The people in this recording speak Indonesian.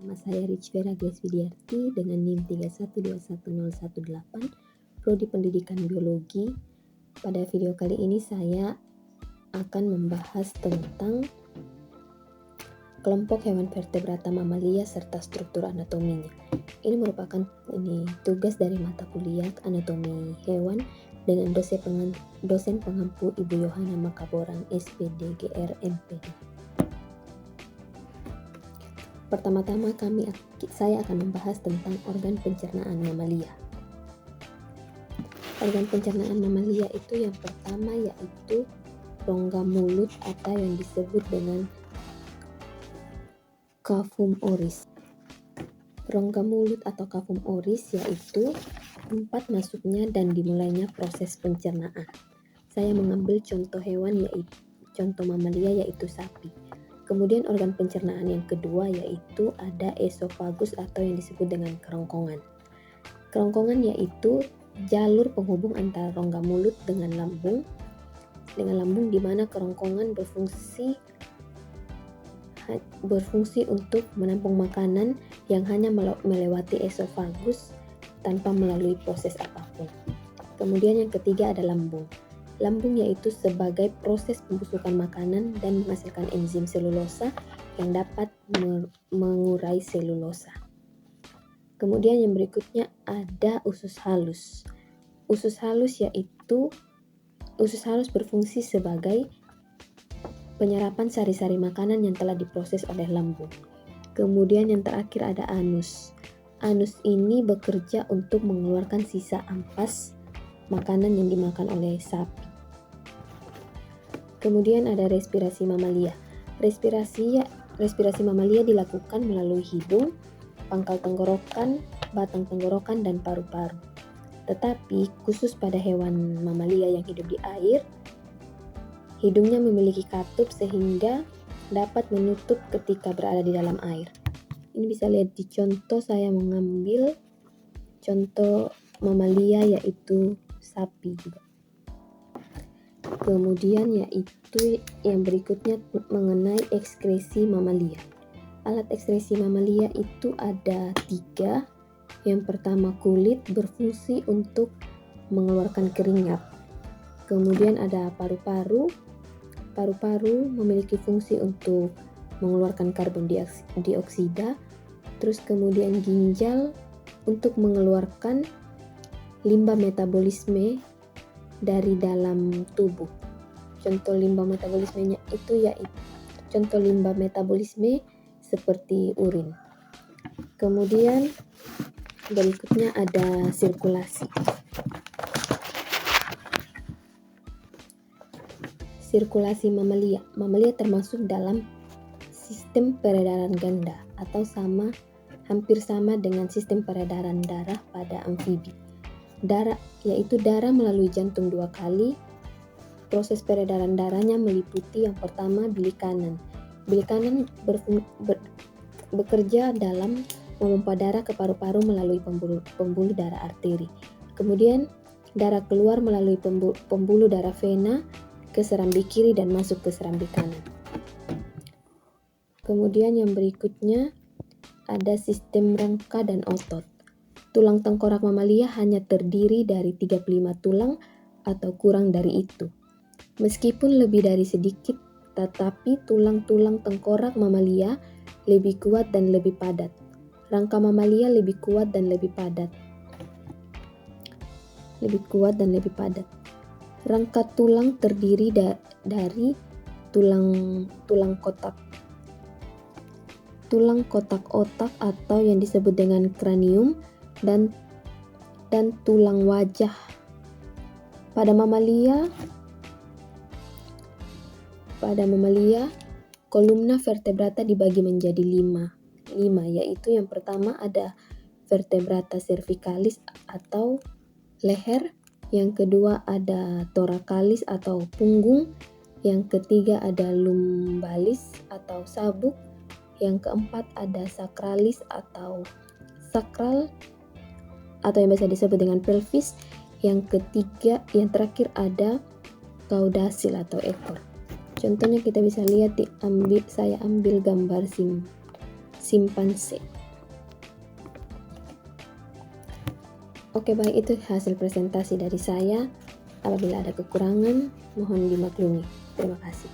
Nama saya Richvera Grace Widiarti dengan NIM 3121018, Prodi Pendidikan Biologi. Pada video kali ini saya akan membahas tentang kelompok hewan vertebrata mamalia serta struktur anatominya. Ini merupakan tugas dari mata kuliah anatomi hewan dengan dosen pengampu Ibu Yohana Makaborang, SPD, GR, MPD. Pertama-tama saya akan membahas tentang organ pencernaan mamalia. Organ pencernaan mamalia itu yang pertama yaitu rongga mulut atau yang disebut dengan cavum oris. Rongga mulut atau cavum oris yaitu tempat masuknya dan dimulainya proses pencernaan. Saya mengambil contoh hewan contoh mamalia yaitu sapi. Kemudian organ pencernaan yang kedua yaitu ada esofagus atau yang disebut dengan kerongkongan. Kerongkongan yaitu jalur penghubung antara rongga mulut dengan lambung di mana kerongkongan berfungsi untuk menampung makanan yang hanya melewati esofagus tanpa melalui proses apapun. Kemudian yang ketiga ada lambung. Lambung yaitu sebagai proses pembusukan makanan dan menghasilkan enzim selulosa yang dapat mengurai selulosa. Kemudian yang berikutnya ada usus halus. Usus halus berfungsi sebagai penyerapan sari-sari makanan yang telah diproses oleh lambung. Kemudian yang terakhir ada anus. Anus ini bekerja untuk mengeluarkan sisa ampas makanan yang dimakan oleh sapi. Kemudian ada respirasi mamalia. Respirasi mamalia dilakukan melalui hidung, pangkal tenggorokan, batang tenggorokan, dan paru-paru. Tetapi khusus pada hewan mamalia yang hidup di air, hidungnya memiliki katup sehingga dapat menutup ketika berada di dalam air. Ini bisa lihat di contoh, saya mengambil contoh mamalia yaitu sapi juga. Kemudian yaitu yang berikutnya mengenai ekskresi mamalia. Alat ekskresi mamalia itu ada 3. Yang pertama kulit berfungsi untuk mengeluarkan keringat. Kemudian ada paru-paru. Paru-paru memiliki fungsi untuk mengeluarkan karbon dioksida. Terus kemudian ginjal untuk mengeluarkan limbah metabolisme dari dalam tubuh. Contoh limbah metabolismenya contoh limbah metabolisme seperti urin. Kemudian berikutnya ada sirkulasi. Sirkulasi mamalia. Mamalia termasuk dalam sistem peredaran ganda atau hampir sama dengan sistem peredaran darah pada amfibi. Darah melalui jantung 2 kali. Proses peredaran darahnya meliputi yang pertama bilik kanan. Bilik kanan bekerja dalam memompa darah ke paru-paru melalui pembuluh darah arteri. Kemudian darah keluar melalui pembuluh darah vena ke serambi kiri dan masuk ke serambi kanan. Kemudian yang berikutnya ada sistem rangka dan otot. Tulang tengkorak mamalia hanya terdiri dari 35 tulang atau kurang dari itu. Meskipun lebih dari sedikit, tetapi tulang-tulang tengkorak mamalia lebih kuat dan lebih padat. Rangka mamalia lebih kuat dan lebih padat. Rangka tulang terdiri dari tulang kotak otak atau yang disebut dengan kranium dan tulang wajah. Pada mamalia, kolumna vertebrata dibagi menjadi 5, yaitu yang pertama ada vertebrata cervicalis atau leher, yang kedua ada thoracalis atau punggung, yang ketiga ada lumbalis atau sabuk, yang keempat ada sacralis atau sakral atau yang biasa disebut dengan pelvis, yang terakhir ada caudasil atau ekor. Contohnya kita bisa lihat saya ambil gambar simpanse. Oke, baik, itu hasil presentasi dari saya. Apabila ada kekurangan, mohon dimaklumi. Terima kasih.